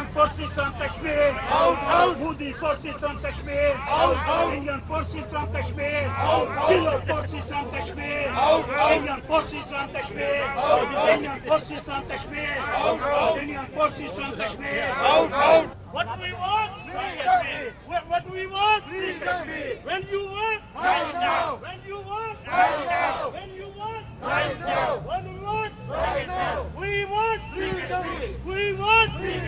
Indian forces from Kashmir. Modi forces from Kashmir. Indian forces from Kashmir. Killer forces from Kashmir. Indian forces from Kashmir. Indian forces from Kashmir. Indian forces from Kashmir. What do we want? Free Kashmir. What do we want? Free Kashmir. When you want? Right now. When you want? Right now. When you want? Right now. What do we want? Right now. We want? Free Kashmir. We want? Free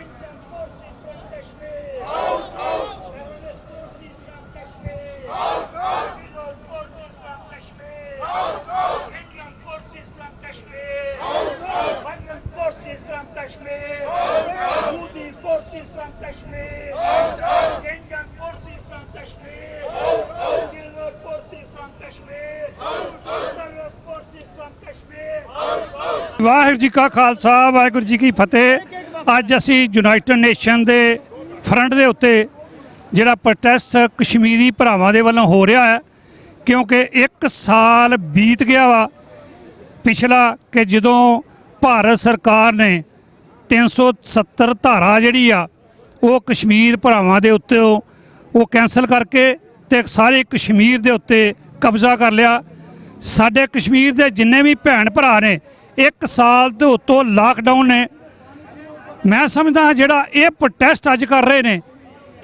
Indian forces from Kashmir. Out, out. Terrorist forces from Kashmir. Out, out. Illegal forces from Kashmir. Out, out. Indian forces from Kashmir. Out, out. Indian forces from Kashmir. Out, out. Houthi forces from Kashmir. Out, out. Indian forces from Kashmir. Out, out. Killer forces from Kashmir. Out, out. Terrorist forces from Kashmir. Waheguru ji ਕਾ ਖਾਲਸਾ ਵਾਹਿਗੁਰੂ ਜੀ ਕੀ ਫਤਿਹ। ਅੱਜ ਅਸੀਂ United nation ਦੇ front ਦੇ ਉੱਤੇ ਜਿਹੜਾ protest Kashmiri ਭਰਾਵਾਂ ਦੇ ਵੱਲੋਂ ਹੋ ਰਿਹਾ ਹੈ, ਕਿਉਂਕਿ 1 ਸਾਲ ਬੀਤ ਗਿਆ ਵਾ ਪਿਛਲਾ ਕਿ ਜਦੋਂ ਭਾਰਤ ਸਰਕਾਰ ਨੇ 370 ਧਾਰਾ ਜਿਹੜੀ ਆ ਉਹ ਕਸ਼ਮੀਰ ਭਰਾਵਾਂ ਦੇ ਉੱਤੇ ਉਹ ਕੈਂਸਲ ਕਰਕੇ ਤੇ ਸਾਰੇ ਕਸ਼ਮੀਰ ਦੇ ਉੱਤੇ ਕਬਜ਼ਾ ਕਰ ਲਿਆ। ਸਾਡੇ ਕਸ਼ਮੀਰ ਦੇ ਜਿੰਨੇ ਵੀ ਭੈਣ ਭਰਾ ਨੇ 1 ਸਾਲ ਤੋਂ ਉੱਤੋਂ ਲਾਕਡਾਊਨ ਨੇ। ਮੈਂ ਸਮਝਦਾ ਜਿਹੜਾ ਇਹ ਪ੍ਰੋਟੈਸਟ ਅੱਜ ਕਰ ਰਹੇ ਨੇ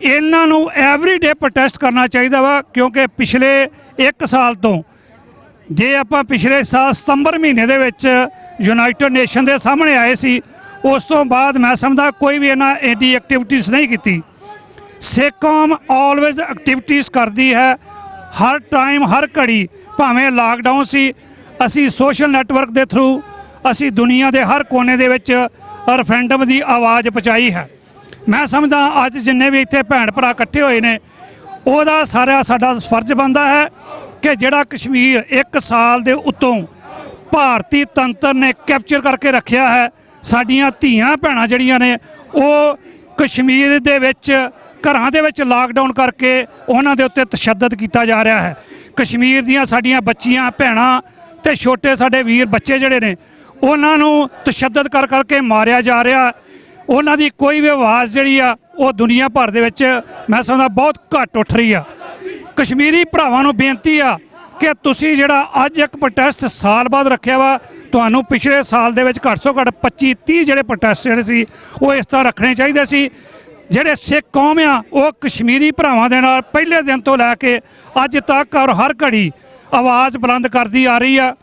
ਇਹਨਾਂ ਨੂੰ ਐਵਰੀਡੇ ਪ੍ਰੋਟੈਸਟ ਕਰਨਾ ਚਾਹੀਦਾ ਵਾ, ਕਿਉਂਕਿ ਪਿਛਲੇ 1 ਸਾਲ ਤੋਂ ਜੇ ਆਪਾਂ ਪਿਛਲੇ ਸਾਲ ਸਤੰਬਰ ਮਹੀਨੇ ਦੇ ਵਿੱਚ ਯੂਨਾਈਟਿਡ ਨੇਸ਼ਨ ਦੇ ਸਾਹਮਣੇ ਆਏ ਸੀ, ਉਸ ਤੋਂ ਬਾਅਦ ਮੈਂ ਸਮਝਦਾ ਕੋਈ ਵੀ ਇਹਨਾਂ ਐਡੀ ਐਕਟੀਵਿਟੀਜ਼ ਨਹੀਂ ਕੀਤੀ। ਸਿੱਖ ਕੌਮ ਆਲਵੇਜ਼ ਐਕਟੀਵਿਟੀਜ਼ ਕਰਦੀ ਹੈ ਹਰ ਟਾਈਮ ਹਰ ਘੜੀ, ਭਾਵੇਂ ਲਾਕਡਾਊਨ ਸੀ ਅਸੀਂ ਸੋਸ਼ਲ ਨੈਟਵਰਕ ਦੇ ਥਰੂ ਅਸੀਂ ਦੁਨੀਆ ਦੇ ਹਰ ਕੋਨੇ ਦੇ ਵਿੱਚ ਰੈਫਰੈਂਡਮ ਦੀ ਆਵਾਜ਼ ਪਹੁੰਚਾਈ ਹੈ। ਮੈਂ ਸਮਝਦਾ ਅੱਜ ਜਿੰਨੇ ਵੀ ਇੱਥੇ ਭੈਣ ਭਰਾ ਇਕੱਠੇ ਹੋਏ ਨੇ ਉਹਦਾ ਸਾਡਾ ਫਰਜ਼ ਬਣਦਾ ਹੈ ਕਿ ਜਿਹੜਾ ਕਸ਼ਮੀਰ 1 ਸਾਲ ਦੇ ਉੱਤੋਂ ਭਾਰਤੀ ਤੰਤਰ ਨੇ ਕੈਪਚਰ ਕਰਕੇ ਰੱਖਿਆ ਹੈ, ਸਾਡੀਆਂ ਧੀਆਂ ਭੈਣਾਂ ਜਿਹੜੀਆਂ ਨੇ ਉਹ ਕਸ਼ਮੀਰ ਦੇ ਵਿੱਚ ਘਰਾਂ ਦੇ ਵਿੱਚ ਲਾਕਡਾਊਨ ਕਰਕੇ ਉਹਨਾਂ ਦੇ ਉੱਤੇ ਤਸ਼ੱਦਦ ਕੀਤਾ ਜਾ ਰਿਹਾ ਹੈ। ਕਸ਼ਮੀਰ ਦੀਆਂ ਸਾਡੀਆਂ ਬੱਚੀਆਂ ਭੈਣਾਂ ਤੇ ਛੋਟੇ ਸਾਡੇ ਵੀਰ ਬੱਚੇ ਜਿਹੜੇ ਨੇ ਉਹਨਾਂ ਨੂੰ ਤਸ਼ੱਦਦ ਕਰਕੇ ਮਾਰਿਆ ਜਾ ਰਿਹਾ। ਉਹਨਾਂ ਦੀ ਕੋਈ ਵੀ ਆਵਾਜ਼ ਜਿਹੜੀ ਆ ਉਹ ਦੁਨੀਆ ਭਰ ਦੇ ਵਿੱਚ ਮੈਂ ਸਮਝਦਾ ਬਹੁਤ ਘੱਟ ਉੱਠ ਰਹੀ ਆ। ਕਸ਼ਮੀਰੀ ਭਰਾਵਾਂ ਨੂੰ ਬੇਨਤੀ ਆ ਕਿ ਤੁਸੀਂ ਜਿਹੜਾ ਅੱਜ ਇੱਕ ਪ੍ਰੋਟੈਸਟ ਸਾਲ ਬਾਅਦ ਰੱਖਿਆ ਵਾ, ਤੁਹਾਨੂੰ ਪਿਛਲੇ ਸਾਲ ਦੇ ਵਿੱਚ ਘੱਟ ਤੋਂ ਘੱਟ 25-30 ਜਿਹੜੇ ਪ੍ਰੋਟੈਸਟ ਜਿਹੜੇ ਸੀ ਉਹ ਇਸ ਤਰ੍ਹਾਂ ਰੱਖਣੇ ਚਾਹੀਦੇ ਸੀ। ਜਿਹੜੇ ਸਿੱਖ ਕੌਮ ਆ ਉਹ ਕਸ਼ਮੀਰੀ ਭਰਾਵਾਂ ਦੇ ਨਾਲ ਪਹਿਲੇ ਦਿਨ ਤੋਂ ਲੈ ਕੇ ਅੱਜ ਤੱਕ ਔਰ ਹਰ ਘੜੀ ਆਵਾਜ਼ ਬੁਲੰਦ ਕਰਦੀ ਆ ਰਹੀ ਆ।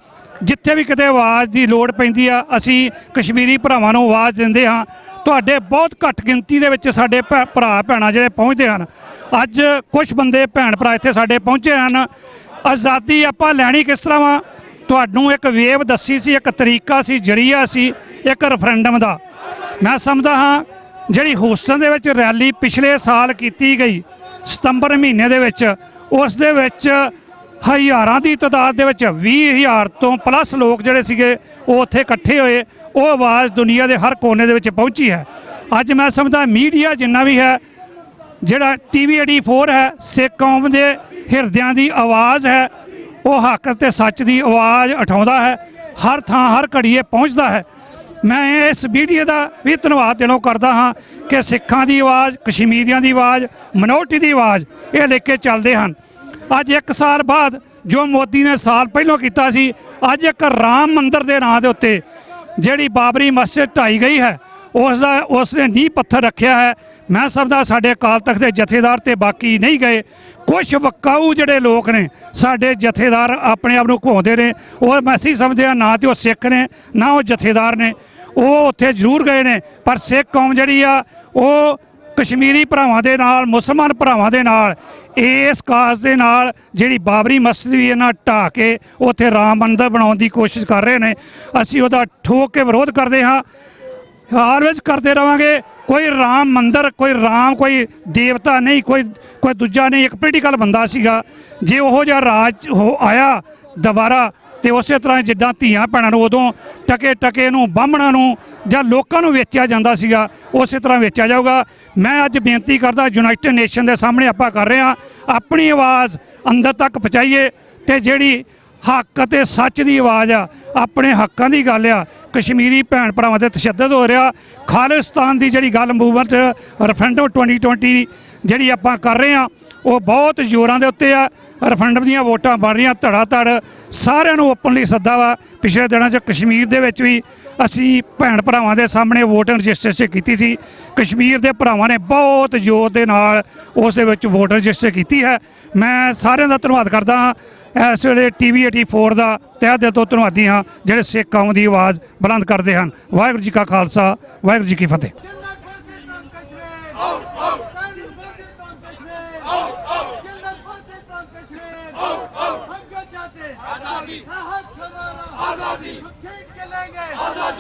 ਜਿੱਥੇ ਵੀ ਕਿਤੇ ਆਵਾਜ਼ ਦੀ ਲੋੜ ਪੈਂਦੀ ਆ ਅਸੀਂ ਕਸ਼ਮੀਰੀ ਭਰਾਵਾਂ ਨੂੰ ਆਵਾਜ਼ ਦਿੰਦੇ ਹਾਂ। ਤੁਹਾਡੇ ਬਹੁਤ ਘੱਟ ਗਿਣਤੀ ਦੇ ਵਿੱਚ ਸਾਡੇ ਭਰਾ ਭੈਣਾਂ ਜਿਹੜੇ ਪਹੁੰਚਦੇ ਹਨ। ਅੱਜ ਕੁਝ ਬੰਦੇ ਭੈਣ ਭਰਾ ਇੱਥੇ ਸਾਡੇ ਪਹੁੰਚੇ ਹਨ। ਆਜ਼ਾਦੀ ਆਪਾਂ ਲੈਣੀ ਕਿਸ ਤਰ੍ਹਾਂ ਵਾ, ਤੁਹਾਨੂੰ ਇੱਕ ਵੇਵ ਦੱਸੀ ਸੀ, ਇੱਕ ਤਰੀਕਾ ਸੀ, ਜਰੀਆ ਸੀ ਇੱਕ ਰੈਫਰੈਂਡਮ ਦਾ। ਮੈਂ ਸਮਝਦਾ ਹਾਂ ਜਿਹੜੀ ਹੂਸਟਨ ਦੇ ਵਿੱਚ ਰੈਲੀ ਪਿਛਲੇ ਸਾਲ ਕੀਤੀ ਗਈ ਸਤੰਬਰ ਮਹੀਨੇ ਦੇ ਵਿੱਚ, ਉਸ ਦੇ ਵਿੱਚ ਹਜ਼ਾਰਾਂ ਦੀ ਤਾਦਾਦ ਦੇ ਵਿੱਚ 20,000 ਤੋਂ ਪਲੱਸ ਲੋਕ ਜਿਹੜੇ ਸੀਗੇ ਉਹ ਉੱਥੇ ਇਕੱਠੇ ਹੋਏ। ਉਹ ਆਵਾਜ਼ ਦੁਨੀਆ ਦੇ ਹਰ ਕੋਨੇ ਦੇ ਵਿੱਚ ਪਹੁੰਚੀ ਹੈ। ਅੱਜ ਮੈਂ ਸਮਝਦਾ ਮੀਡੀਆ ਜਿੰਨਾ ਵੀ ਹੈ, ਜਿਹੜਾ TV 84 ਹੈ, ਸਿੱਖ ਕੌਮ ਦੇ ਹਿਰਦਿਆਂ ਦੀ ਆਵਾਜ਼ ਹੈ, ਉਹ ਹੱਕ ਤੇ ਸੱਚ ਦੀ ਆਵਾਜ਼ ਉਠਾਉਂਦਾ ਹੈ, ਹਰ ਥਾਂ ਹਰ ਘੜੀ ਪਹੁੰਚਦਾ ਹੈ। ਮੈਂ ਇਸ ਮੀਡੀਆ ਦਾ ਵੀ ਧੰਨਵਾਦ ਦਿਲੋਂ ਕਰਦਾ ਹਾਂ ਕਿ ਸਿੱਖਾਂ ਦੀ ਆਵਾਜ਼, ਕਸ਼ਮੀਰੀਆਂ ਦੀ ਆਵਾਜ਼, ਮਿਨੋਰਟੀ ਦੀ ਆਵਾਜ਼ ਇਹ ਲੈ ਕੇ ਚੱਲਦੇ ਹਨ। ਅੱਜ 1 ਸਾਲ ਬਾਅਦ ਜੋ ਮੋਦੀ ਨੇ ਸਾਲ ਪਹਿਲਾਂ ਕੀਤਾ ਸੀ, ਅੱਜ ਇੱਕ ਰਾਮ ਮੰਦਿਰ ਦੇ ਨਾਂ ਦੇ ਉੱਤੇ ਜਿਹੜੀ ਬਾਬਰੀ ਮਸਜਿਦ ਢਾਈ ਗਈ ਹੈ ਉਸ ਨੇ ਨੀਂਹ ਪੱਥਰ ਰੱਖਿਆ ਹੈ। ਮੈਂ ਸਮਝਦਾ ਸਾਡੇ ਅਕਾਲ ਤਖਤ ਦੇ ਜਥੇਦਾਰ ਤੇ ਬਾਕੀ ਨਹੀਂ ਗਏ, ਕੁਝ ਵਕਾਊ ਜਿਹੜੇ ਲੋਕ ਨੇ ਸਾਡੇ ਜਥੇਦਾਰ ਆਪਣੇ ਆਪ ਨੂੰ ਘੁਮਾਉਂਦੇ ਨੇ, ਉਹ ਮੈਂ ਅਸੀਂ ਸਮਝਦੇ ਹਾਂ ਨਾ ਤੇ ਉਹ ਸਿੱਖ ਨੇ ਨਾ ਉਹ ਜਥੇਦਾਰ ਨੇ, ਉਹ ਉੱਥੇ ਜ਼ਰੂਰ ਗਏ ਨੇ। ਪਰ ਸਿੱਖ ਕੌਮ ਜਿਹੜੀ ਆ ਉਹ ਕਸ਼ਮੀਰੀ ਭਰਾਵਾਂ ਦੇ ਨਾਲ, ਮੁਸਲਮਾਨ ਭਰਾਵਾਂ ਦੇ ਨਾਲ, ਇਸ ਕਾਜ਼ ਦੇ ਨਾਲ ਜਿਹੜੀ ਬਾਬਰੀ ਮਸਜਿਦ ਵੀ ਇਹਨਾਂ ਢਾਹ ਕੇ ਉੱਥੇ ਰਾਮ ਮੰਦਿਰ ਬਣਾਉਣ ਦੀ ਕੋਸ਼ਿਸ਼ ਕਰ ਰਹੇ ਨੇ, ਅਸੀਂ ਉਹਦਾ ਠੋਕ ਕੇ ਵਿਰੋਧ ਕਰਦੇ ਹਾਂ, ਆਲਵੇਜ਼ ਕਰਦੇ ਰਵਾਂਗੇ। ਕੋਈ ਰਾਮ ਮੰਦਿਰ, ਕੋਈ ਰਾਮ ਕੋਈ ਦੇਵਤਾ ਨਹੀਂ, ਕੋਈ ਦੂਜਾ ਨਹੀਂ, ਇੱਕ ਪੋਲੀਟੀਕਲ ਬੰਦਾ ਸੀਗਾ। ਜੇ ਉਹੋ ਜਿਹਾ ਰਾਜ ਆਇਆ ਦੁਬਾਰਾ ਤੇ ਉਸੇ ਤਰ੍ਹਾਂ ਜਿੱਦਾਂ ਧੀਆਂ ਭੈਣਾਂ ਨੂੰ ਉਦੋਂ ਟਕੇ ਨੂੰ ਬਾਹਮਣਾਂ ਨੂੰ ਜਾਂ ਲੋਕਾਂ ਨੂੰ ਵੇਚਿਆ ਜਾਂਦਾ ਸੀਗਾ, ਉਸੇ ਤਰ੍ਹਾਂ ਵੇਚਿਆ ਜਾਊਗਾ। ਮੈਂ ਅੱਜ ਬੇਨਤੀ ਕਰਦਾ ਯੂਨਾਈਟਿਡ ਨੇਸ਼ਨ ਦੇ ਸਾਹਮਣੇ ਆਪਾਂ ਕਰ ਰਹੇ ਹਾਂ, ਆਪਣੀ ਆਵਾਜ਼ ਅੰਦਰ ਤੱਕ ਪਹੁੰਚਾਈਏ ਤੇ ਜਿਹੜੀ ਹੱਕ ਅਤੇ ਸੱਚ ਦੀ ਆਵਾਜ਼ ਆ, ਆਪਣੇ ਹੱਕਾਂ ਦੀ ਗੱਲ ਆ। ਕਸ਼ਮੀਰੀ ਭੈਣ ਭਰਾਵਾਂ ਤੇ ਤਸ਼ੱਦਦ ਹੋ ਰਿਹਾ, ਖਾਲਿਸਤਾਨ ਦੀ ਜਿਹੜੀ ਗੱਲ ਮੂਵਮੈਂਟ ਰੈਫਰੈਂਡਮ 2020 ਜਿਹੜੀ ਆਪਾਂ ਕਰ ਰਹੇ ਹਾਂ ਉਹ ਬਹੁਤ ਜ਼ੋਰਾਂ ਦੇ ਉੱਤੇ ਆ। ਰੈਫਰੈਂਡਮ ਦੀਆਂ ਵੋਟਾਂ ਬਣ ਰਹੀਆਂ ਧੜਾ ਧੜ, ਸਾਰਿਆਂ ਨੂੰ ਓਪਨਲੀ ਸੱਦਾ ਵਾ। ਪਿਛਲੇ ਦਿਨਾਂ 'ਚ ਕਸ਼ਮੀਰ ਦੇ ਵਿੱਚ ਵੀ ਅਸੀਂ ਭੈਣ ਭਰਾਵਾਂ ਦੇ ਸਾਹਮਣੇ ਵੋਟ ਰਜਿਸਟਰੇਸ਼ਨ ਕੀਤੀ ਸੀ। ਕਸ਼ਮੀਰ ਦੇ ਭਰਾਵਾਂ ਨੇ ਬਹੁਤ ਜ਼ੋਰ ਦੇ ਨਾਲ ਉਸ ਦੇ ਵਿੱਚ ਵੋਟ ਰਜਿਸਟਰ ਕੀਤੀ ਹੈ। ਮੈਂ ਸਾਰਿਆਂ ਦਾ ਧੰਨਵਾਦ ਕਰਦਾ ਹਾਂ। ਇਸ ਵੇਲੇ TV 84 ਦਾ ਤਹਿ ਦਿਲ ਤੋਂ ਧੰਨਵਾਦੀ ਹਾਂ ਜਿਹੜੇ ਸਿੱਖ ਕੌਮ ਦੀ ਆਵਾਜ਼ ਬੁਲੰਦ ਕਰਦੇ ਹਨ। ਵਾਹਿਗੁਰੂ ਜੀ ਕਾ ਖਾਲਸਾ, ਵਾਹਿਗੁਰੂ ਜੀ ਕੀ ਫਤਿਹ।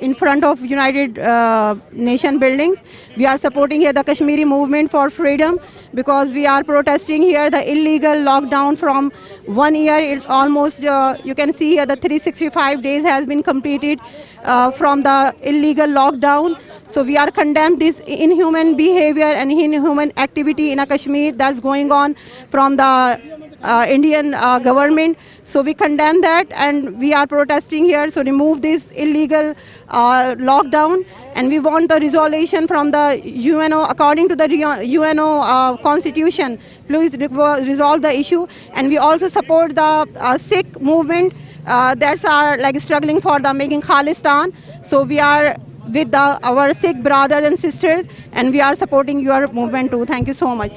in front of United Nation buildings. We are supporting here the Kashmiri movement for freedom because we are protesting here the illegal lockdown from 1 year. It almost you can see here the 365 days has been completed from the illegal lockdown. So we are condemned this inhuman behavior and inhuman activity in Kashmir that's going on from the Indian government. So we condemn that and we are protesting here. So remove this illegal lockdown and we want the resolution from the UNO according to the UNO constitution. Please resolve the issue. And we also support the Sikh movement that's are like struggling for the making Khalistan. So we are with our Sikh brothers and sisters and we are supporting your movement too. Thank you so much.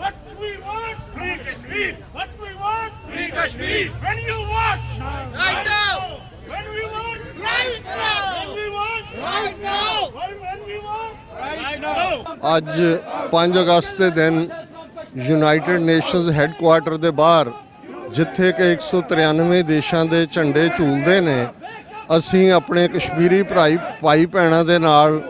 What we want, free Kashmir. What we want, free Kashmir. When you want, right now. When we want, right now. When we want, right now. When we want, right now. ਅੱਜ 5 ਅਗਸਤ ਦੇ ਦਿਨ United nations headquarter ਦੇ ਬਾਹਰ ਜਿੱਥੇ ਕਿ 193 ਦੇਸ਼ਾਂ ਦੇ ਝੰਡੇ ਝੂਲਦੇ ਨੇ, ਅਸੀਂ ਆਪਣੇ ਕਸ਼ਮੀਰੀ ਭਾਈ ਭੈਣਾਂ ਦੇ ਨਾਲ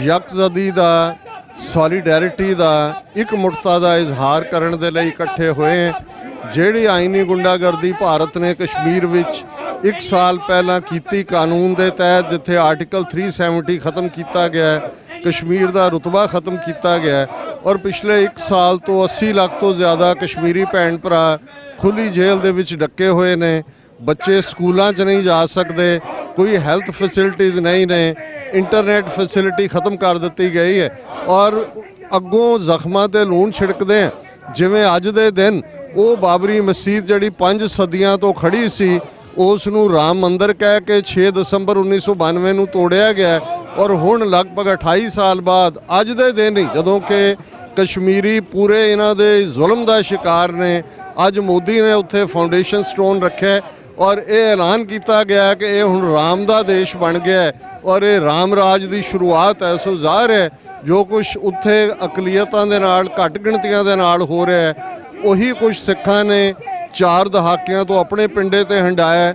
ਯਕਜਹਿਤੀ ਦਾ, ਸੋਲੀਡੈਰਿਟੀ ਦਾ, ਇਕਮੁੱਠਤਾ ਦਾ ਇਜ਼ਹਾਰ ਕਰਨ ਦੇ ਲਈ ਇਕੱਠੇ ਹੋਏ ਹਾਂ। ਜਿਹੜੀ ਆਈਨੀ ਗੁੰਡਾਗਰਦੀ ਭਾਰਤ ਨੇ ਕਸ਼ਮੀਰ ਵਿੱਚ 1 ਸਾਲ ਪਹਿਲਾਂ ਕੀਤੀ ਕਾਨੂੰਨ ਦੇ ਤਹਿਤ, ਜਿੱਥੇ ਆਰਟੀਕਲ 370 ਖਤਮ ਕੀਤਾ ਗਿਆ, ਕਸ਼ਮੀਰ ਦਾ ਰੁਤਬਾ ਖਤਮ ਕੀਤਾ ਗਿਆ ਔਰ ਪਿਛਲੇ 1 ਸਾਲ ਤੋਂ 80 ਲੱਖ ਤੋਂ ਜ਼ਿਆਦਾ ਕਸ਼ਮੀਰੀ ਭੈਣ ਭਰਾ ਖੁੱਲ੍ਹੀ ਜੇਲ੍ਹ ਦੇ ਵਿੱਚ ਡੱਕੇ ਹੋਏ ਨੇ। ਬੱਚੇ ਸਕੂਲਾਂ 'ਚ ਨਹੀਂ ਜਾ ਸਕਦੇ, ਕੋਈ ਹੈਲਥ ਫੈਸਿਲਿਟੀਜ਼ ਨਹੀਂ ਨੇ, ਇੰਟਰਨੈਟ ਫੈਸਿਲਿਟੀ ਖਤਮ ਕਰ ਦਿੱਤੀ ਗਈ ਹੈ ਔਰ ਅੱਗੋਂ ਜ਼ਖਮਾਂ 'ਤੇ ਲੂਣ ਛਿੜਕਦੇ ਆ। ਜਿਵੇਂ ਅੱਜ ਦੇ ਦਿਨ ਉਹ ਬਾਬਰੀ ਮਸਜਿਦ ਜਿਹੜੀ 5 ਸਦੀਆਂ ਤੋਂ ਖੜੀ ਸੀ, ਉਸ ਨੂੰ ਰਾਮ ਮੰਦਿਰ ਕਹਿ ਕੇ 6 ਦਸੰਬਰ 1992 ਨੂੰ ਤੋੜਿਆ ਗਿਆ ਔਰ ਹੁਣ ਲਗਭਗ 28 ਸਾਲ ਬਾਅਦ ਅੱਜ ਦੇ ਦਿਨ ਹੀ ਜਦੋਂ ਕਿ ਕਸ਼ਮੀਰੀ ਪੂਰੇ ਇਹਨਾਂ ਦੇ ਜ਼ੁਲਮ ਦਾ ਸ਼ਿਕਾਰ ਨੇ, ਅੱਜ ਮੋਦੀ ਨੇ ਉੱਥੇ ਫਾਊਂਡੇਸ਼ਨ ਸਟੋਨ ਰੱਖਿਆ ਔਰ ਇਹ ਐਲਾਨ ਕੀਤਾ ਗਿਆ ਕਿ ਇਹ ਹੁਣ ਰਾਮ ਦਾ ਦੇਸ਼ ਬਣ ਗਿਆ ਔਰ ਇਹ ਰਾਮ ਰਾਜ ਦੀ ਸ਼ੁਰੂਆਤ ਹੈ। ਸੋ ਜ਼ਾਹਿਰ ਹੈ ਜੋ ਕੁਝ ਉੱਥੇ ਅਕਲੀਅਤਾਂ ਦੇ ਨਾਲ, ਘੱਟ ਗਿਣਤੀਆਂ ਦੇ ਨਾਲ ਹੋ ਰਿਹਾ ਹੈ, ਉਹੀ ਕੁਝ ਸਿੱਖਾਂ ਨੇ 4 ਦਹਾਕਿਆਂ ਤੋਂ ਆਪਣੇ ਪਿੰਡੇ 'ਤੇ ਹੰਢਾਇਆ।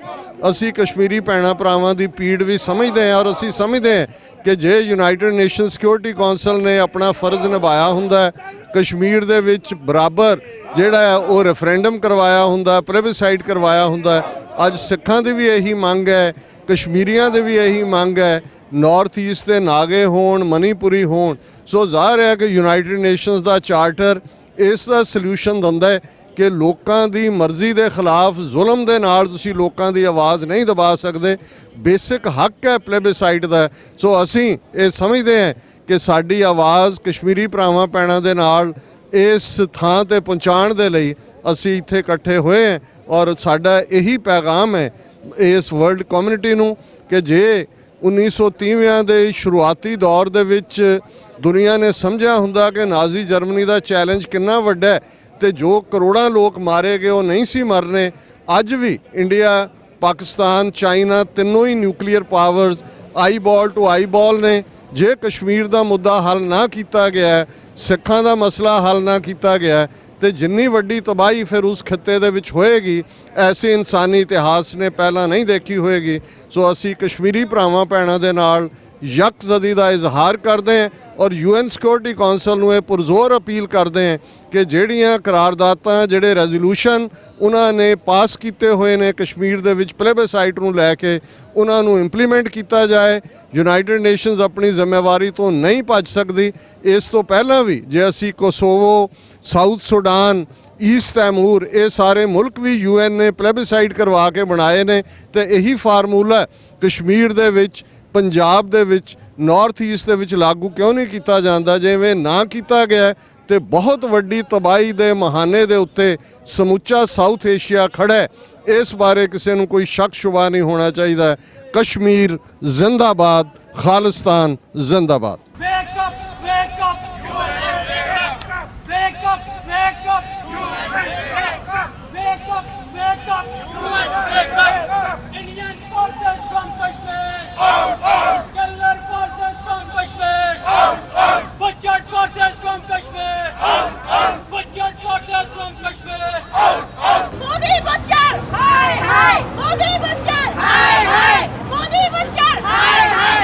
ਅਸੀਂ ਕਸ਼ਮੀਰੀ ਭੈਣਾਂ ਭਰਾਵਾਂ ਦੀ ਪੀੜ ਵੀ ਸਮਝਦੇ ਹਾਂ ਔਰ ਅਸੀਂ ਸਮਝਦੇ ਹਾਂ ਕਿ ਜੇ ਯੂਨਾਈਟਿਡ ਨੇਸ਼ਨ ਸਿਕਿਉਰਿਟੀ ਕੌਂਸਲ ਨੇ ਆਪਣਾ ਫਰਜ਼ ਨਿਭਾਇਆ ਹੁੰਦਾ, ਕਸ਼ਮੀਰ ਦੇ ਵਿੱਚ ਬਰਾਬਰ ਜਿਹੜਾ ਹੈ ਉਹ ਰੈਫਰੈਂਡਮ ਕਰਵਾਇਆ ਹੁੰਦਾ, ਪਲੇਬਿਸਾਈਡ ਕਰਵਾਇਆ ਹੁੰਦਾ। ਅੱਜ ਸਿੱਖਾਂ ਦੀ ਵੀ ਇਹੀ ਮੰਗ ਹੈ, ਕਸ਼ਮੀਰੀਆਂ ਦੀ ਵੀ ਇਹੀ ਮੰਗ ਹੈ, ਨਾਰਥ ਈਸਟ ਦੇ ਨਾਗੇ ਹੋਣ, ਮਨੀਪੁਰੀ ਹੋਣ। ਸੋ ਜ਼ਾਹਿਰ ਹੈ ਕਿ ਯੂਨਾਈਟਿਡ ਨੇਸ਼ਨਸ ਦਾ ਚਾਰਟਰ ਇਸ ਦਾ ਸਲਿਊਸ਼ਨ ਦਿੰਦਾ ਹੈ ਕਿ ਲੋਕਾਂ ਦੀ ਮਰਜ਼ੀ ਦੇ ਖਿਲਾਫ ਜ਼ੁਲਮ ਦੇ ਨਾਲ ਤੁਸੀਂ ਲੋਕਾਂ ਦੀ ਆਵਾਜ਼ ਨਹੀਂ ਦਬਾ ਸਕਦੇ। ਬੇਸਿਕ ਹੱਕ ਹੈ ਪਲੇਬਿਸਾਈਡ ਦਾ। ਸੋ ਅਸੀਂ ਇਹ ਸਮਝਦੇ ਹਾਂ ਕਿ ਸਾਡੀ ਆਵਾਜ਼ ਕਸ਼ਮੀਰੀ ਭਰਾਵਾਂ ਭੈਣਾਂ ਦੇ ਨਾਲ ਇਸ ਥਾਂ 'ਤੇ ਪਹੁੰਚਾਉਣ ਦੇ ਲਈ ਅਸੀਂ ਇੱਥੇ ਇਕੱਠੇ ਹੋਏ ਹਾਂ ਔਰ ਸਾਡਾ ਇਹੀ ਪੈਗਾਮ ਹੈ ਇਸ ਵਰਲਡ ਕਮਿਊਨਿਟੀ ਨੂੰ ਕਿ ਜੇ 1930 ਦੇ ਸ਼ੁਰੂਆਤੀ ਦੌਰ ਦੇ ਵਿੱਚ ਦੁਨੀਆ ਨੇ ਸਮਝਿਆ ਹੁੰਦਾ ਕਿ ਨਾਜ਼ੀ ਜਰਮਨੀ ਦਾ ਚੈਲੰਜ ਕਿੰਨਾ ਵੱਡਾ ਹੈ ਤੇ ਜੋ ਕਰੋੜਾਂ ਲੋਕ ਮਾਰੇ ਗਏ ਉਹ ਨਹੀਂ ਸੀ ਮਰਨੇ, ਅੱਜ ਵੀ ਇੰਡੀਆ, ਪਾਕਿਸਤਾਨ, ਚਾਈਨਾ ਤਿੰਨੋਂ ਹੀ ਨਿਊਕਲੀਅਰ ਪਾਵਰਸ ਆਈਬਾਲ ਟੂ ਆਈਬਾਲ ਨੇ। ਜੇ ਕਸ਼ਮੀਰ ਦਾ ਮੁੱਦਾ ਹੱਲ ਨਾ ਕੀਤਾ ਗਿਆ, ਸਿੱਖਾਂ ਦਾ ਮਸਲਾ ਹੱਲ ਨਾ ਕੀਤਾ ਗਿਆ, ਤੇ ਜਿੰਨੀ ਵੱਡੀ ਤਬਾਹੀ ਫਿਰ ਉਸ ਖਿੱਤੇ ਦੇ ਵਿੱਚ ਹੋਏਗੀ, ਐਸੀ ਇਨਸਾਨੀ ਇਤਿਹਾਸ ਨੇ ਪਹਿਲਾਂ ਨਹੀਂ ਦੇਖੀ ਹੋਏਗੀ। ਸੋ ਅਸੀਂ ਕਸ਼ਮੀਰੀ ਭਰਾਵਾਂ ਭੈਣਾਂ ਦੇ ਨਾਲ ਯਕਜ਼ਦੀ ਦਾ ਇਜ਼ਹਾਰ ਕਰਦੇ ਹਾਂ ਔਰ UN ਸਿਕਿਉਰਿਟੀ ਕੌਂਸਲ ਨੂੰ ਇਹ ਪੁਰਜ਼ੋਰ ਅਪੀਲ ਕਰਦੇ ਹਾਂ ਕਿ ਜਿਹੜੀਆਂ ਕਰਾਰਦਾਤਾਂ, ਜਿਹੜੇ ਰੈਜ਼ੋਲੂਸ਼ਨ ਉਹਨਾਂ ਨੇ ਪਾਸ ਕੀਤੇ ਹੋਏ ਨੇ ਕਸ਼ਮੀਰ ਦੇ ਵਿੱਚ ਪਲੇਬਸਾਈਟ ਨੂੰ ਲੈ ਕੇ, ਉਹਨਾਂ ਨੂੰ ਇੰਪਲੀਮੈਂਟ ਕੀਤਾ ਜਾਏ। ਯੂਨਾਈਟਿਡ ਨੇਸ਼ਨਸ ਆਪਣੀ ਜ਼ਿੰਮੇਵਾਰੀ ਤੋਂ ਨਹੀਂ ਭੱਜ ਸਕਦੀ। ਇਸ ਤੋਂ ਪਹਿਲਾਂ ਵੀ ਜੇ ਅਸੀਂ Kosovo, South Sudan, East Timor, ਇਹ ਸਾਰੇ ਮੁਲਕ ਵੀ UN ਨੇ ਪਲੇਬਸਾਈਟ ਕਰਵਾ ਕੇ ਬਣਾਏ ਨੇ, ਤੇ ਇਹੀ ਫਾਰਮੂਲਾ ਕਸ਼ਮੀਰ ਦੇ ਵਿੱਚ, ਪੰਜਾਬ ਦੇ ਵਿੱਚ, ਨਾਰਥ ਈਸਟ ਦੇ ਵਿੱਚ ਲਾਗੂ ਕਿਉਂ ਨਹੀਂ ਕੀਤਾ ਜਾਂਦਾ? ਜਿਵੇਂ ਨਾ ਕੀਤਾ ਗਿਆ ਤੇ ਬਹੁਤ ਵੱਡੀ ਤਬਾਹੀ ਦੇ ਮਹਾਨੇ ਦੇ ਉੱਤੇ ਸਮੁੱਚਾ ਸਾਊਥ ਏਸ਼ੀਆ ਖੜਾ ਹੈ। ਇਸ ਬਾਰੇ ਕਿਸੇ ਨੂੰ ਕੋਈ ਸ਼ੱਕ ਸ਼ੁਬਾ ਨਹੀਂ ਹੋਣਾ ਚਾਹੀਦਾ। ਕਸ਼ਮੀਰ ਜ਼ਿੰਦਾਬਾਦ, ਖਾਲਿਸਤਾਨ ਜ਼ਿੰਦਾਬਾਦ। Wake up, wake up, wake up, wake up, wake up, wake up, wake up, Indian forces from Kashmir, out, out, killer forces from Kashmir, out, out, butchered forces from Kashmir, out, out, butchered forces from Kashmir, out, out. Modi butcher, hi hi, Modi butcher, hi hi, Modi butcher, hi hi.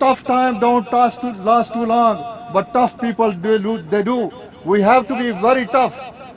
tough time don't last too long, but tough people they do. We have to be very tough.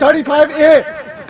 35A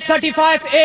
35A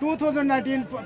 2019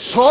100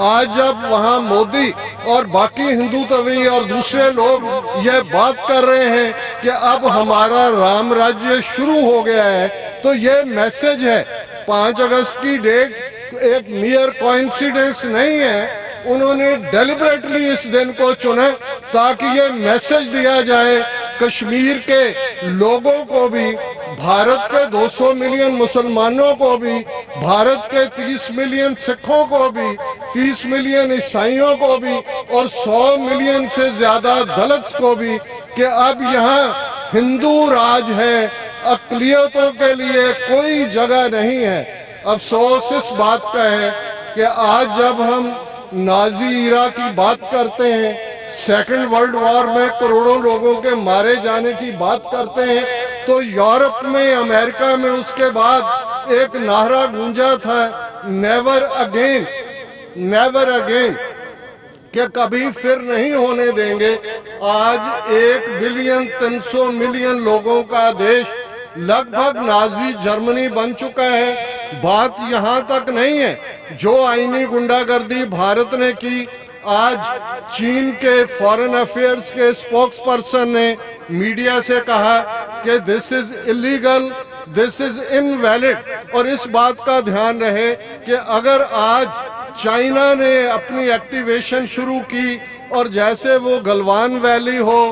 آج جب وہاں مودی اور باقی ہندوتوی اور دوسرے لوگ یہ بات کر رہے ہیں کہ اب ہمارا رام راجیہ شروع ہو گیا ہے، تو یہ میسج ہے۔ 5 اگست کی ڈیٹ ایک میئر کوئنسیڈنس نہیں ہے، انہوں نے ڈیلیبریٹلی اس دن کو چنا تاکہ یہ میسج دیا جائے کشمیر کے لوگوں کو بھی، بھارت کے 200 ملین مسلمانوں کو بھی، بھارت کے 30 ملین سکھوں کو بھی، 30 ملین عیسائیوں کو بھی اور 100 ملین سے زیادہ دلتس کو بھی کہ اب یہاں ہندو راج ہے، اقلیتوں کے لیے کوئی جگہ نہیں ہے۔ افسوس اس بات کا ہے کہ آج جب ہم نازی ایرا کی بات کرتے ہیں، سیکنڈ ورلڈ وار میں کروڑوں لوگوں کے مارے جانے کی بات کرتے ہیں، تو یورپ میں، امریکہ میں اس کے بعد ایک نعرہ گونجا تھا، نیور اگین، نیور اگین، کہ کبھی پھر نہیں ہونے دیں گے۔ آج 1 بلین 300 ملین لوگوں کا دیش لگ بھگ نازی جرمنی بن چکا ہے۔ بات یہاں تک نہیں ہے، جو آئینی گنڈا گردی بھارت نے کی، آج چین کے فارن افیئرز کے سپوکس پرسن نے میڈیا سے کہا کہ this is illegal, this is invalid، اور اس بات کا دھیان رہے کہ اگر آج چائنا نے اپنی ایکٹیویشن شروع کی اور جیسے وہ گلوان ویلی ہو،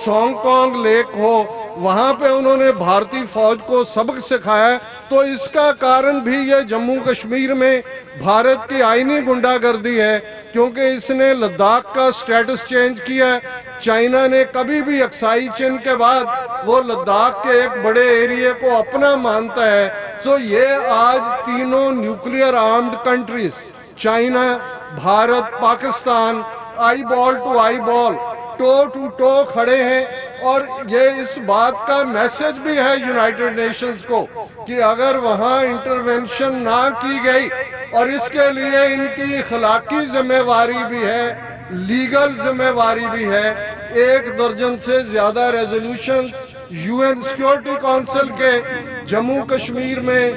سونگ کانگ لیک ہو، وہاں پہ انہوں نے بھارتی فوج کو سبق سکھایا، تو اس کا کارن بھی یہ جموں کشمیر میں بھارت کی آئینی گنڈا گردی ہے، کیونکہ اس نے لداخ کا سٹیٹس چینج کیا۔ چائنا نے کبھی بھی اکسائی چین کے بعد وہ لداخ کے ایک بڑے ایریے کو اپنا مانتا ہے۔ سو یہ آج تینوں nuclear armed countries, China, Bharat, Pakistan, eyeball to eyeball, toe to toe کھڑے ہیں، اور یہ اس بات کا میسج بھی ہے یونائٹڈ نیشنز کو کہ اگر وہاں انٹرونشن نہ کی گئی، اور اس کے لیے ان کی اخلاقی ذمہ داری بھی ہے، لیگل ذمہ داری بھی ہے۔ 1 درجن سے زیادہ ریزولوشنز UN سیکیورٹی کونسل کے جموں کشمیر میں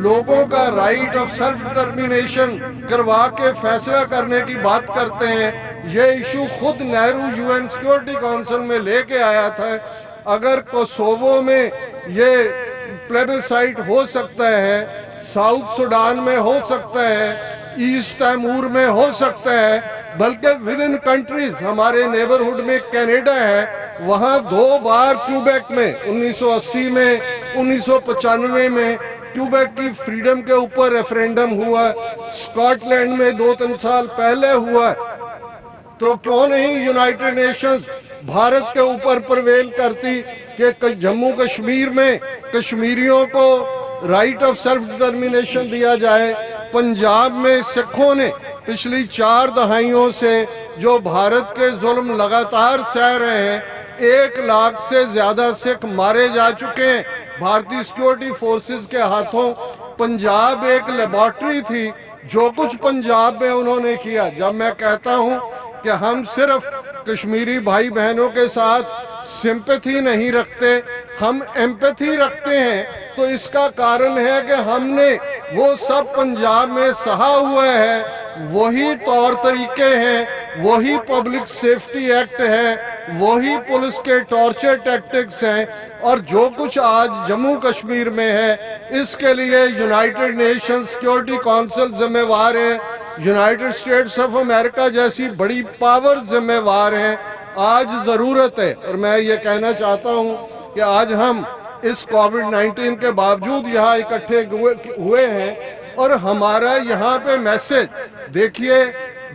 لوگوں کا رائٹ آف سیلف ڈٹرمینیشن کروا کے فیصلہ کرنے کی بات کرتے ہیں۔ یہ ایشو خود نہرو UN سیکیورٹی کونسل میں لے کے آیا تھا۔ اگر کوسوو میں یہ پلیبیسائٹ ہو سکتا ہے، ساؤتھ سوڈان میں ہو سکتا ہے، ایسٹ تیمور میں ہو سکتا ہے، بلکہ ود ان کنٹریز، ہمارے نیبرہڈ میں کینیڈا ہے، وہاں 2 بار کیوبیک میں 1980 میں 1995 میں کیوبیک کی فریڈم کے اوپر ریفرینڈم ہوا، اسکاٹ لینڈ میں 2-3 سال پہلے ہوا، تو کیوں نہیں یونائٹڈ نیشنز بھارت کے اوپر پرویل کرتی کہ جموں کشمیر میں کشمیریوں کو رائٹ آف سیلف ڈٹرمینیشن دیا جائے۔ پنجاب میں سکھوں نے پچھلی 4 دہائیوں سے جو بھارت کے ظلم لگاتار سہ رہے ہیں، 1 لاکھ سے زیادہ سکھ مارے جا چکے ہیں بھارتی سیکیورٹی فورسز کے ہاتھوں۔ پنجاب ایک لیبارٹری تھی، جو کچھ پنجاب میں انہوں نے کیا۔ جب میں کہتا ہوں کہ ہم صرف کشمیری بھائی بہنوں کے ساتھ سمپیتھی نہیں رکھتے، ہم ایمپیتھی رکھتے ہیں، تو اس کا کارن ہے کہ ہم نے وہ سب پنجاب میں سہا ہوا ہے، وہی طور طریقے ہیں، وہی پبلک سیفٹی ایکٹ ہے، وہی پولیس کے ٹارچر ٹیکٹکس ہیں، اور جو کچھ آج جموں کشمیر میں ہے، اس کے لیے یونائٹڈ نیشن سیکیورٹی کونسل ذمہ دار ہے، یونائٹڈ اسٹیٹس آف امریکہ جیسی بڑی پاور ذمہ دار ہیں۔ آج ضرورت ہے، اور میں یہ کہنا چاہتا ہوں کہ آج ہم اس کووڈ-19 کے باوجود یہاں اکٹھے ہوئے ہیں، اور ہمارا یہاں پہ میسج دیکھیے،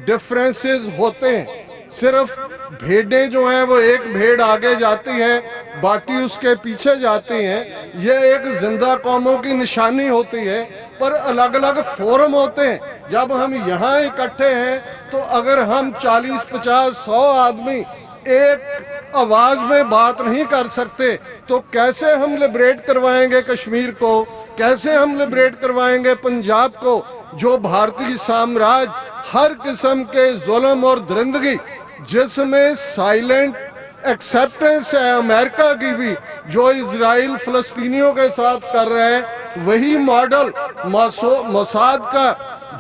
ڈیفرنسز ہوتے ہیں، صرف بھیڑیں جو ہیں وہ ایک بھیڑ آگے جاتی ہیں، باقی اس کے پیچھے جاتی ہیں، یہ ایک زندہ قوموں کی نشانی ہوتی ہے، پر الگ الگ فورم ہوتے ہیں۔ جب ہم یہاں اکٹھے ہیں تو اگر ہم 40, 50, 100 آدمی ایک آواز میں بات نہیں کر سکتے تو کیسے ہم لبریٹ کروائیں گے کشمیر کو، کیسے ہم لبریٹ کروائیں گے پنجاب کو، جو بھارتی سامراج ہر قسم کے ظلم اور درندگی، جس میں سائلنٹ ایکسیپٹنس ہے امریکہ کی بھی، جو اسرائیل فلسطینیوں کے ساتھ کر رہے ہیں، وہی ماڈل موساد کا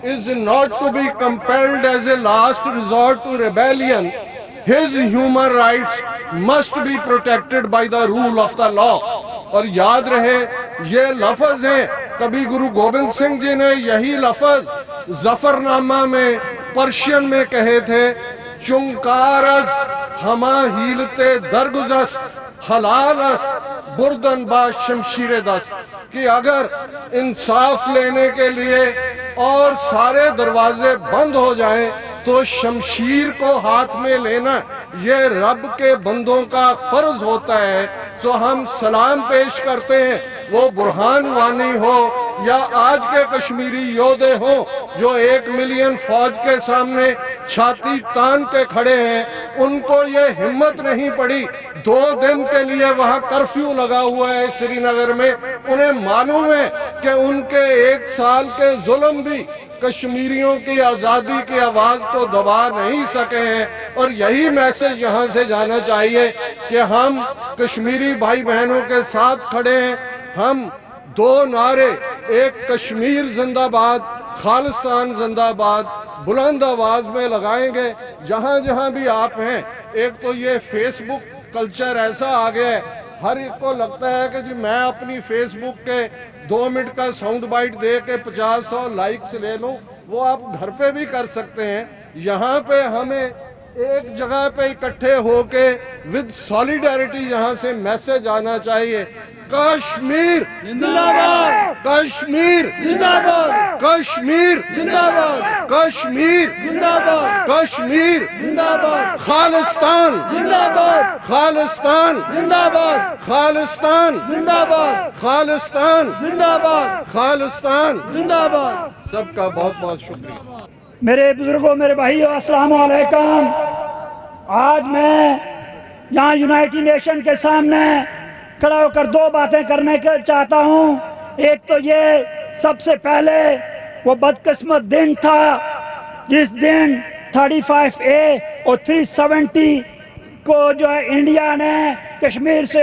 is not to be compelled as a last resort to rebellion, his human rights must be protected by the rule of the law. اور یاد رہے یہ لفظ ہیں، کبھی گرو گوبند سنگھ جی نے یہی لفظ ظفر نامہ میں پرشین میں کہے تھے، چنکارز ہما ہیلتے درگزست حلال است بردن با شمشیر دست، کہ اگر انصاف لینے کے لیے اور سارے دروازے بند ہو جائیں تو شمشیر کو ہاتھ میں لینا یہ رب کے بندوں کا فرض ہوتا ہے۔ تو ہم سلام پیش کرتے ہیں، وہ برہان وانی ہو یا آج کے کشمیری یودھے ہوں جو 1 ملین فوج کے سامنے چھاتی تان کے کھڑے ہیں، ان کو یہ ہمت نہیں پڑی، 2 دن کے لیے وہاں کرفیو لگا ہوا ہے سری نگر میں، انہیں معلوم ہے کہ ان کے 1 سال کے ظلم بھی کشمیریوں کی آزادی کی آواز کو دبا نہیں سکے ہیں۔ اور یہی میسج یہاں سے جانا چاہیے کہ ہم کشمیری بھائی بہنوں کے ساتھ کھڑے ہیں، ہم 2 نعرے، ایک کشمیر زندہ باد، خالصتان زندہ باد بلند آواز میں لگائیں گے جہاں جہاں بھی آپ ہیں۔ ایک تو یہ فیس بک کلچر ایسا آ گیا ہے، ہر ایک کو لگتا ہے کہ جی میں اپنی فیس بک کے 2 منٹ کا ساؤنڈ بائٹ دے کے 50-100 لائکس لے لوں، وہ آپ گھر پہ بھی کر سکتے ہیں۔ یہاں پہ ہمیں ایک جگہ پہ اکٹھے ہو کے ود سولیڈیریٹی یہاں سے میسج آنا چاہیے، کشمیر زندہ باد، کشمیر زندہ باد، کشمیر زندہ باد، کشمیر زندہ باد، کشمیر زندہ باد، خالصتان زندہ باد، خالصتان زندہ باد، خالصتان زندہ باد، خالصتان زندہ باد، خالصتان زندہ باد۔ سب کا بہت بہت شکریہ۔ میرے بزرگوں، میرے بھائیوں، السلام علیکم۔ آج میں یہاں یونائٹڈ نیشن کے سامنے کھڑا ہو کر 2 باتیں کرنے کے چاہتا ہوں۔ ایک تو یہ سب سے پہلے وہ بدقسمت دن تھا جس دن 35A اور 370 کو جو ہے انڈیا نے کشمیر سے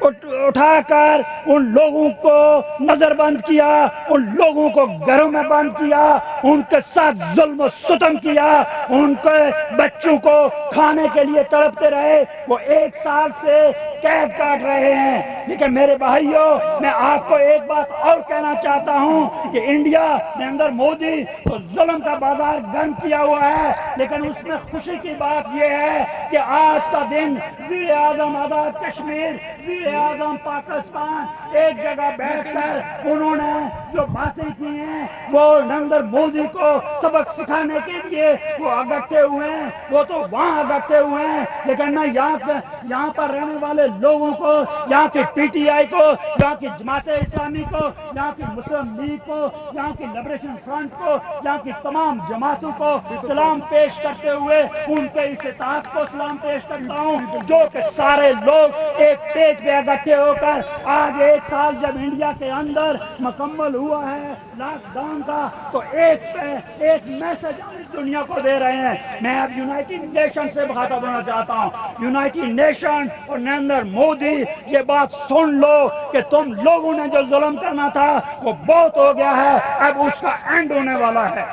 اٹھا کر ان لوگوں کو نظر بند کیا، ان لوگوں کو گھروں میں بند کیا، ان کے ساتھ ظلم و ستم کیا، ان کے بچوں کو کھانے کے لیے تڑپتے رہے۔ وہ 1 سال سے قید کاٹ رہے ہیں۔ لیکن میرے بھائیوں، میں آپ کو ایک بات اور کہنا چاہتا ہوں کہ انڈیا نریندر مودی تو ظلم کا بازار گرم کیا ہوا ہے، لیکن اس میں خوشی کی بات یہ ہے کہ آج کا دن وزیر اعظم آزاد کشمیر، وزیر اعظم پاکستان ایک جگہ بیٹھ کر انہوں نے جو باتیں کی ہیں وہ نریندر مودی کو سبق سکھانے کے لیے وہ اکٹھے ہوئے ہیں، وہ تو وہاں اکٹھے ہوئے ہیں، لیکن میں یہاں پر رہنے والے لوگوں کو، یہاں کی PTI کو، یہاں کی جماعت اسلامی کو، یہاں کی مسلم لیگ کو، یہاں کی لبریشن فرنٹ کو، یہاں کی تمام جماعتوں کو سلام پیش کرتے ہوئے ان کے اس اتحاد کو سلام پیش کرتا ہوں جو کہ سارے لوگ ایک پیج پہ اکٹھے ہو کر آج 1 سال جب انڈیا کے اندر مکمل ہوا ہے لاک ڈاؤن کا، تو ایک میسج دنیا کو دے رہے ہیں۔ میں اب یونائٹڈ نیشن سے مخاطب ہونا چاہتا ہوں، یونائٹڈ نیشن اور نریندر مودی یہ بات سن لو کہ تم لوگوں نے جو ظلم کرنا تھا وہ بہت ہو گیا ہے، اب اس کا اینڈ ہونے والا ہے۔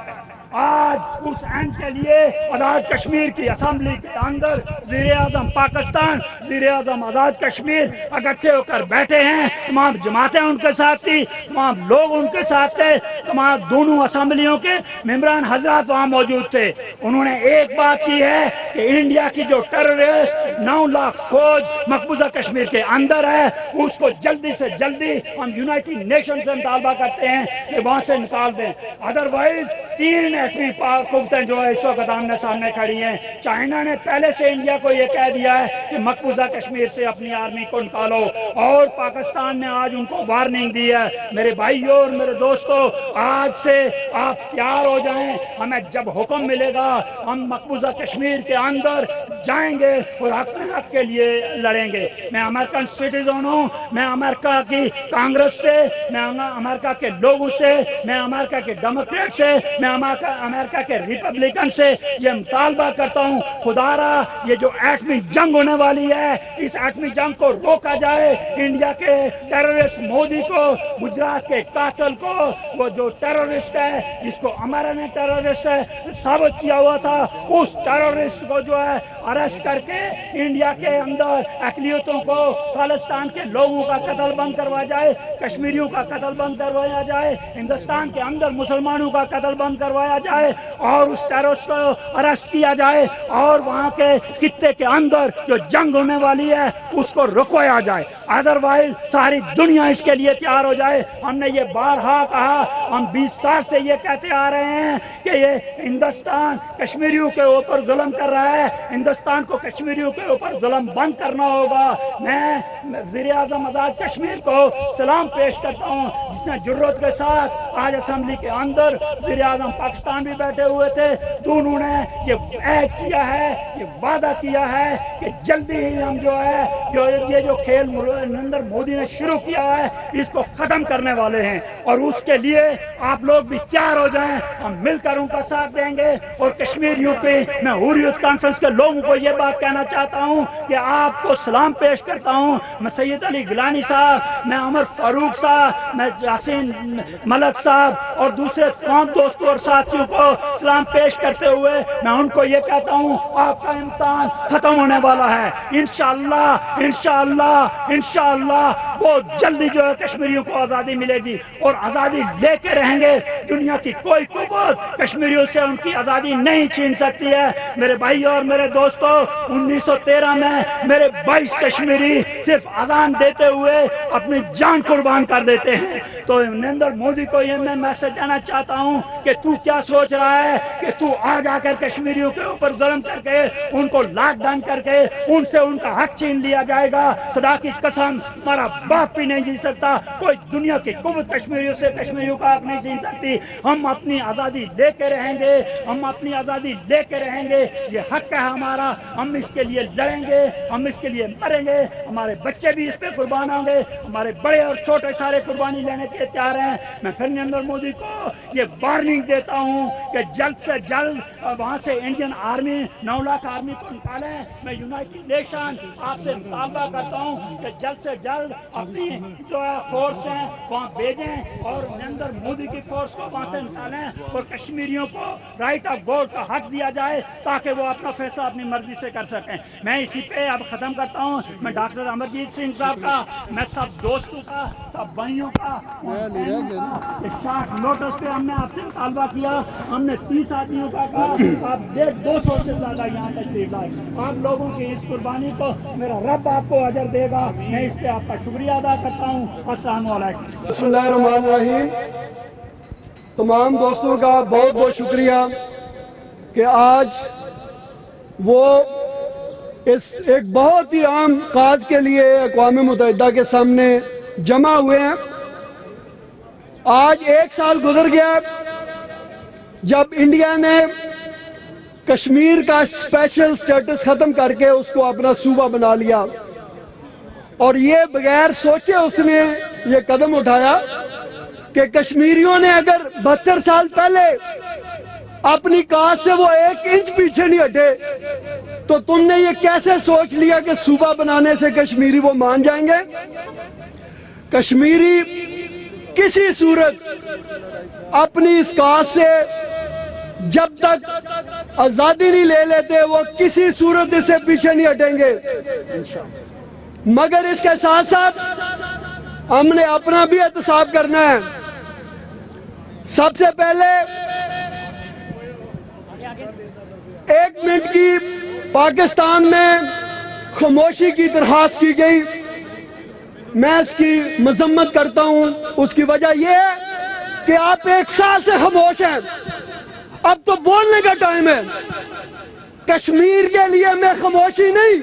آج اس اینڈ کے لیے آزاد کشمیر کی اسمبلی کے اندر وزیر اعظم پاکستان، وزیر اعظم آزاد کشمیر اکٹھے ہو کر بیٹھے ہیں. تمام جماعتیں ان کے ساتھ تھی، تمام لوگ ان کے ساتھ تھے، تمام دونوں اسمبلیوں کے ممبران حضرات وہاں موجود تھے. انہوں نے ایک بات کی ہے کہ انڈیا کی جو ٹیررسٹ 9 لاکھ فوج مقبوضہ کشمیر کے اندر ہے اس کو جلدی سے جلدی ہم یونائٹڈ نیشن سے مطالبہ کرتے ہیں کہ وہاں سے نکال دیں. ادروائز 3 ایٹمی قوتیں جو ہے اس وقت آمنے سامنے کھڑی ہیں. چائنا نے پہلے سے انڈیا کو یہ کہہ دیا ہے کہ مقبوضہ کشمیر سے اپنی آرمی کو نکالو، اور پاکستان نے آج ان کو وارننگ دی ہے. میرے بھائیوں اور میرے دوستوں، آج سے آپ تیار ہو جائیں. ہمیں جب حکم ملے گا ہم مقبوضہ کشمیر کے اندر جائیں گے اور حق کے لیے لڑیں گے. میں امریکن سٹیزن ہوں، میں امریکہ کی کانگریس سے، میں امریکہ کے لوگوں سے، میں امریکہ کے ڈیموکریٹ سے، میں امریکہ کے ریپبلکن سے یہ مطالبہ کرتا ہوں، خدا را یہ جو ایٹمی جنگ ہونے والی ہے اس ایٹمی جنگ کو روکا جائے. انڈیا کے ٹیررسٹ مودی کو، گجرات کے قاتل کو، وہ جو ٹیررسٹ ہے جس کو ہمارا نے ٹیررسٹ ہے ثابت کیا ہوا تھا، اس ٹیررسٹ کو جو ہے اریسٹ کر کے انڈیا کے اندر اقلیتوں کو، خالصتان کے لوگوں کا قتل بند کروایا جائے، کشمیریوں کا قتل بند کروایا جائے، ہندوستان کے اندر مسلمانوں کا قتل بند کروایا جائے، اور اس ٹیررسٹ کو اریسٹ کیا جائے، اور وہاں کے خطے کے اندر جو جنگ ہونے والی ہے اس کو رکوایا جائے. ادروائز ساری دنیا اس کے لیے تیار ہو جائے. ہم نے یہ بارہا کہا، ہم 20 سال سے یہ کہتے آ رہے ہیں کہ یہ ہندوستان کشمیریوں کے اوپر ظلم کر رہا ہے، ہندوستان کو کشمیریوں کے اوپر ظلم بند کرنا ہوگا. میں وزیر اعظم آزاد کشمیر کو سلام پیش کرتا ہوں جس نے جرات کے ساتھ آج اسمبلی کے اندر، وزیر اعظم پاکستان بھی بیٹھے ہوئے تھے، دونوں نے یہ عہد کیا ہے، یہ وعدہ کیا ہے کہ جلدی ہی ہم جو ہے یہ جو کھیل نریندر مودی نے شروع کیا ہے اس کو ختم کرنے والے ہیں. اور اس کے لیے آپ لوگ بھی تیار ہو جائیں، ہم مل کر ان کا ساتھ دیں گے. اور کشمیر یوپی میں حریت کانفرنس کے لوگوں کو یہ بات کہنا چاہتا ہوں کہ آپ کو سلام پیش کرتا ہوں. میں سید علی گیلانی صاحب، میں عمر فاروق صاحب، میں یاسین ملک صاحب اور دوسرے تمام دوستوں اور ساتھیوں کو سلام پیش کرتے ہوئے میں ان کو یہ کہتا ہوں آپ کا امتحان ختم ہونے والا ہے. انشاءاللہ انشاءاللہ انشاءاللہ بہت جلدی جو ہے کشمیریوں کو آزادی ملے گی اور آزادی لے کے رہیں گے. دنیا کی کوئی قوت کشمیریوں سے ان کی آزادی نہیں چھین سکتی ہے. میرے بھائی اور میرے دوستوں، 1913 میں میرے 22 کشمیری صرف اذان دیتے ہوئے اپنی جان قربان کر دیتے ہیں. تو نریندر مودی کو یہ میں میسج دینا چاہتا ہوں کہ تو کیا سوچ رہا ہے کہ تو آ جا کر کشمیریوں کے اوپر ظلم کر کے ان کو لاک ڈاؤن کر کے ان سے ان کا حق چھین لیا جائے گا. خدا کی قسم ہمارا باپ بھی نہیں جی سکتا، کوئی دنیا کی قوت کشمیریوں سے کشمیریوں کا حق نہیں چھین سکتی. ہم اپنی آزادی لے کے رہیں گے، ہم اپنی آزادی لے کے رہیں گے. یہ حق ہے ہمارا، ہم اس کے لیے لڑیں گے، ہم اس کے لیے مریں گے. ہمارے بچے بھی اس پہ قربان ہوں گے، ہمارے بڑے اور چھوٹے سارے قربانی لینے کے تیار ہیں. میں پھر نریندر مودی کو یہ وارننگ دیتا ہوں کہ جلد سے جلد وہاں سے انڈین آرمی 9 لاکھ آرمی کو نکالیں. میں یونائٹڈ نیشن آپ سے مطالبہ کرتا ہوں کہ جلد سے جلد اپنی جو ہے فورس ہیں وہاں بھیجیں اور نریندر مودی کی فورس کو وہاں سے نکالیں اور کشمیریوں کو رائٹ آف ووٹ کا حق دیا جائے تاکہ وہ اپنا فیصلہ اپنی مرضی سے کر سکیں. میں اسی پہ اب ختم کرتا ہوں. میں ڈاکٹر امرجیت سنگھ صاحب کا، میں سب دوستوں کا، سب بھائیوں کا شارٹ نوٹس پہ ہم نے آپ سے مطالبہ کیا. ہم نے 30 آدمیوں کا کہا، آپ 200 سے زیادہ یہاں تشریف لائے. آپ لوگوں کی اس قربانی کو میرا رب آپ کو اجر دے گا. میں اس پہ آپ کا شکریہ ادا کرتا ہوں. السلام علیکم. بسم اللہ الرحمن الرحیم. تمام دوستوں کا بہت بہت شکریہ کہ آج وہ اس ایک بہت ہی عام کاز کے لیے اقوام متحدہ کے سامنے جمع ہوئے ہیں. آج 1 سال گزر گیا جب انڈیا نے کشمیر کا اسپیشل سٹیٹس ختم کر کے اس کو اپنا صوبہ بنا لیا، اور یہ بغیر سوچے اس نے یہ قدم اٹھایا کہ کشمیریوں نے اگر 72 سال پہلے اپنی کاز سے وہ 1 انچ پیچھے نہیں ہٹے تو تم نے یہ کیسے سوچ لیا کہ صوبہ بنانے سے کشمیری وہ مان جائیں گے؟ کشمیری کسی صورت اپنی اس کاز سے جب تک آزادی نہیں لے لیتے وہ کسی صورت سے پیچھے نہیں ہٹیں گے. مگر اس کے ساتھ ساتھ ہم نے اپنا بھی احتساب کرنا ہے. سب سے پہلے 1 منٹ کی پاکستان میں خاموشی کی درخواست کی گئی. میں اس کی مذمت کرتا ہوں. اس کی وجہ یہ ہے کہ آپ 1 سال سے خاموش ہیں. اب تو بولنے کا ٹائم ہے. کشمیر کے لیے ہمیں خاموشی نہیں,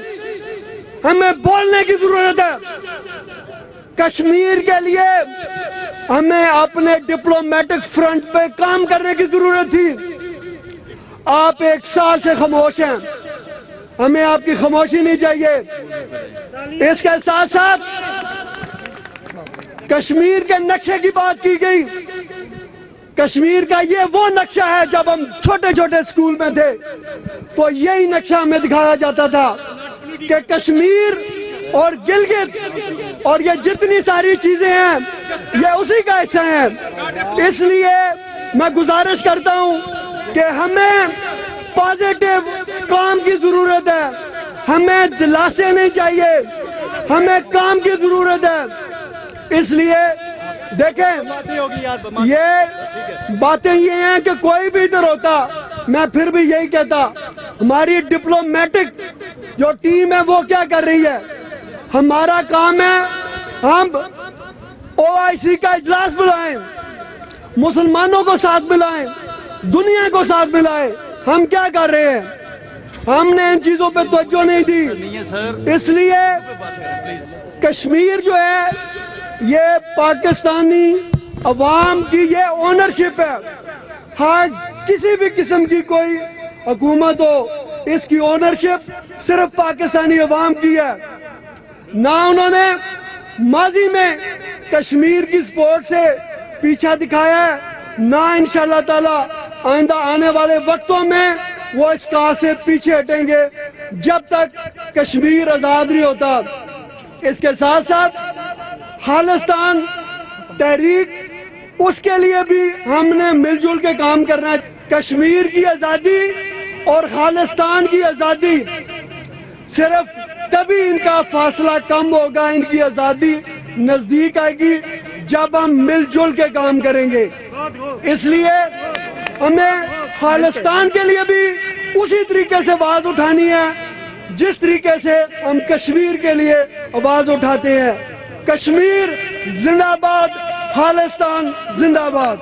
ہمیں بولنے کی ضرورت ہے. کشمیر کے لیے ہمیں اپنے ڈپلومیٹک فرنٹ پہ کام کرنے کی ضرورت تھی. آپ 1 سال سے خاموش ہیں, ہمیں آپ کی خاموشی نہیں چاہیے. اس کے ساتھ ساتھ کشمیر کے نقشے کی بات کی گئی. کشمیر کا یہ وہ نقشہ ہے, جب ہم چھوٹے چھوٹے اسکول میں تھے تو یہی نقشہ ہمیں دکھایا جاتا تھا کہ کشمیر اور گلگت اور یہ جتنی ساری چیزیں ہیں یہ اسی کا حصہ ہیں. اس لیے میں گزارش کرتا ہوں کہ ہمیں پازیٹیو کام کی ضرورت ہے, ہمیں دلاسے نہیں چاہیے, ہمیں کام کی ضرورت ہے. اس لیے دیکھیں یہ باتیں یہ ہیں کہ کوئی بھی ادھر ہوتا, میں پھر بھی یہی کہتا ہماری ڈپلومیٹک جو ٹیم ہے وہ کیا کر رہی ہے. ہمارا کام ہے ہم OIC کا اجلاس بلائیں, مسلمانوں کو ساتھ ملائیں, دنیا کو ساتھ ملائیں. ہم کیا کر رہے ہیں, ہم نے ان چیزوں پہ توجہ نہیں دی. اس لیے کشمیر جو ہے یہ پاکستانی عوام کی یہ اونرشپ ہے. ہاں کسی بھی قسم کی کوئی حکومت ہو, اس کی اونرشپ صرف پاکستانی عوام کی ہے. نہ انہوں نے ماضی میں کشمیر کی سپورٹ سے پیچھا دکھایا ہے, نہ انشاءاللہ تعالی آئندہ آنے والے وقتوں میں وہ اس کام سے پیچھے ہٹیں گے جب تک کشمیر آزاد نہیں ہوتا. اس کے ساتھ ساتھ خالصتان تحریک, اس کے لیے بھی ہم نے مل جل کے کام کرنا ہے. کشمیر کی آزادی اور خالصتان کی آزادی صرف تبھی ان کا فاصلہ کم ہوگا, ان کی آزادی نزدیک آئے گی جب ہم مل جل کے کام کریں گے. اس لیے ہمیں خالصتان کے لیے بھی اسی طریقے سے آواز اٹھانی ہے جس طریقے سے ہم کشمیر کے لیے آواز اٹھاتے ہیں. کشمیر زندہ باد, خالصتان زندہ باد.